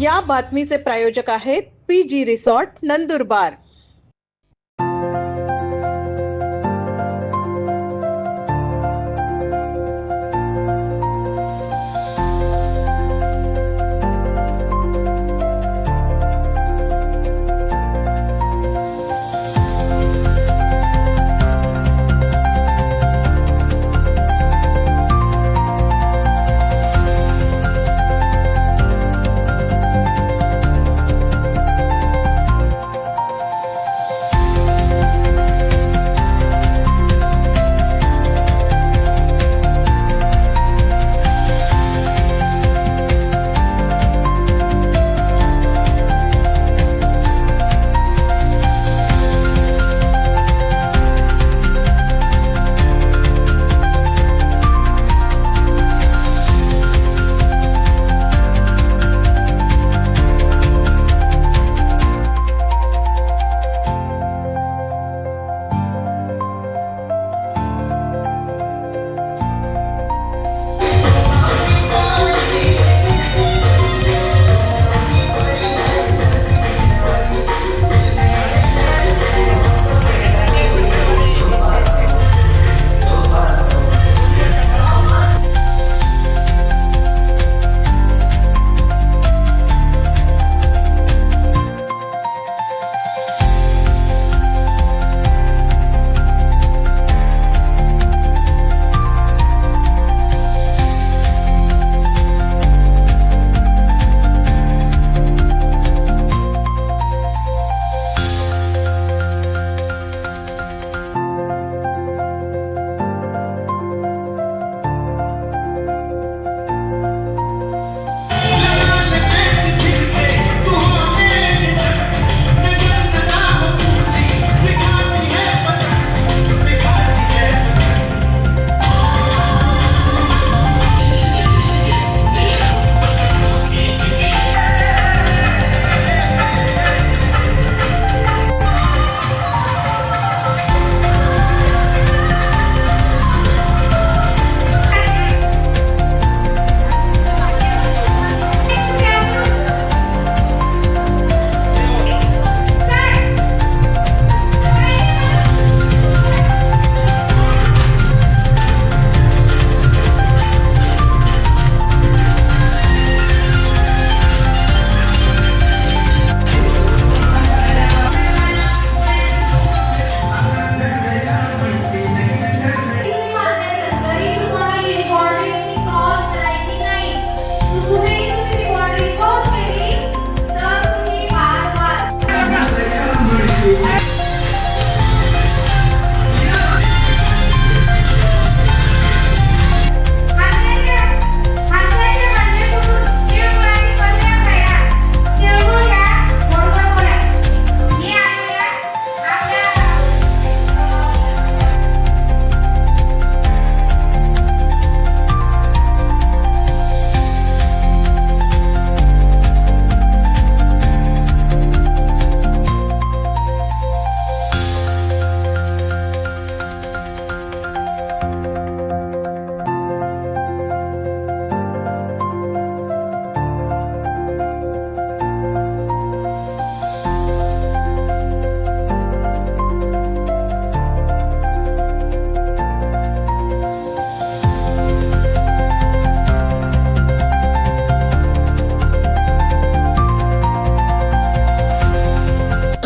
या बातमीचे प्रायोजक आहेत PG रिसॉर्ट नंदुरबार।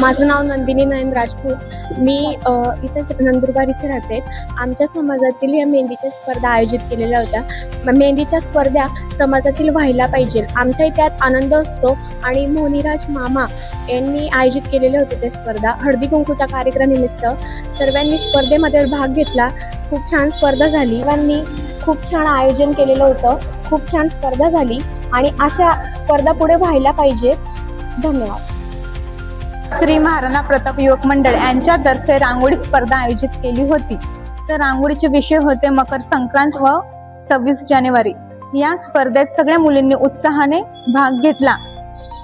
माझं नाव नंदिनी नयन राजपूत। मी इथे नंदुरबार इथे राहते। आमच्या समाजातील या मेहंदीच्या स्पर्धा आयोजित केलेल्या होत्या। मेहंदीच्या स्पर्धा समाजातील व्हायला पाहिजे, आमच्या इथे आनंद असतो आणि मोनीराज मामा यांनी आयोजित केलेले होते ते स्पर्धा। हळदी कुंकूच्या कार्यक्रमानिमित्त सर्वांनी स्पर्धेमध्ये भाग घेतला। खूप छान स्पर्धा झाली, सर्वांनी खूप छान आयोजन केलेलं होतं। खूप छान स्पर्धा झाली आणि अशा स्पर्धा पुढे व्हायला पाहिजे। धन्यवाद। श्री महाराणा प्रताप युवक मंडळ यांच्यातर्फे रांगोळी स्पर्धा आयोजित केली होती। तर रांगोळीचे विषय होते मकर संक्रांत व 26 जानेवारी। या स्पर्धेत सगळ्या मुलींनी उत्साहाने भाग घेतला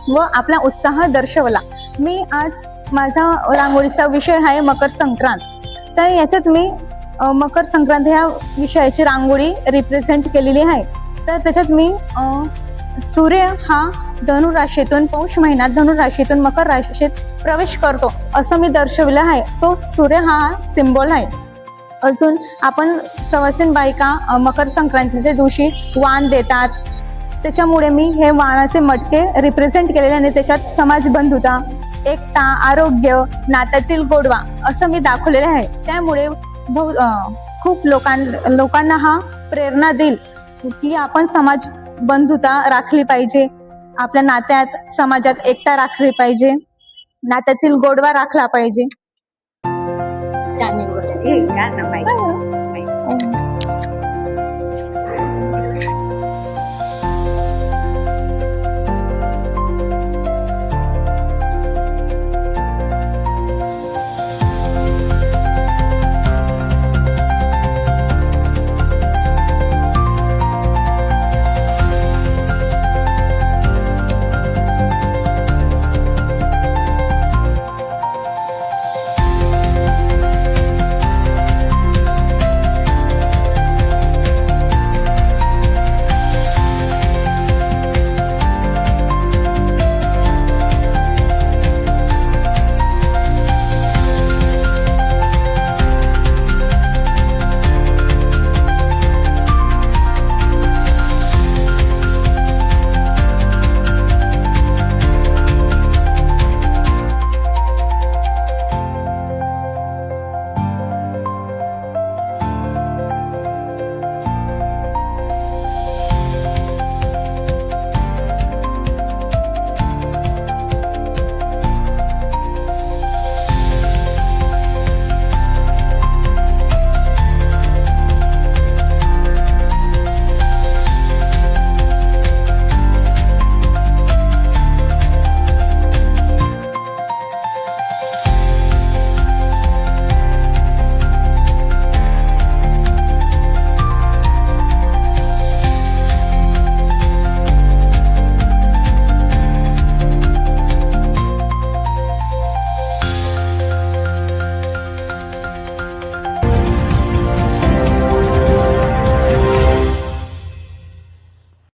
व आपला उत्साह दर्शवला। मी आज माझा रांगोळीचा विषय आहे मकर संक्रांत। तर याच्यात मी मकर संक्रांत ह्या विषयाची रांगोळी रिप्रेझेंट केलेली आहे। तर त्याच्यात मी सूर्य हा धनु राशीतून पौष महिन्यात धनु राशीतून मकर राशीत प्रवेश करतो असं मी दर्शविलं आहे. तो सूर्य हा सिम्बॉल आहे. अजून आपण सवासीन बायका मकर संक्रांतीच्या दिवशी वाण देतात. त्याच्यामुळे मी हे वाणाचे मटके रिप्रेझेंट केलेले आणि त्याच्यात समाज बंधुता, एकता, आरोग्य, नात्यातील गोडवा असं मी दाखवलेलं आहे. त्यामुळे खूप लोकांना हा प्रेरणा देईल की आपण समाज बंधुता राखली पाहिजे, आपल्या नात्यात समाजात एकता राखली पाहिजे, नात्यातील गोडवा राखला पाहिजे.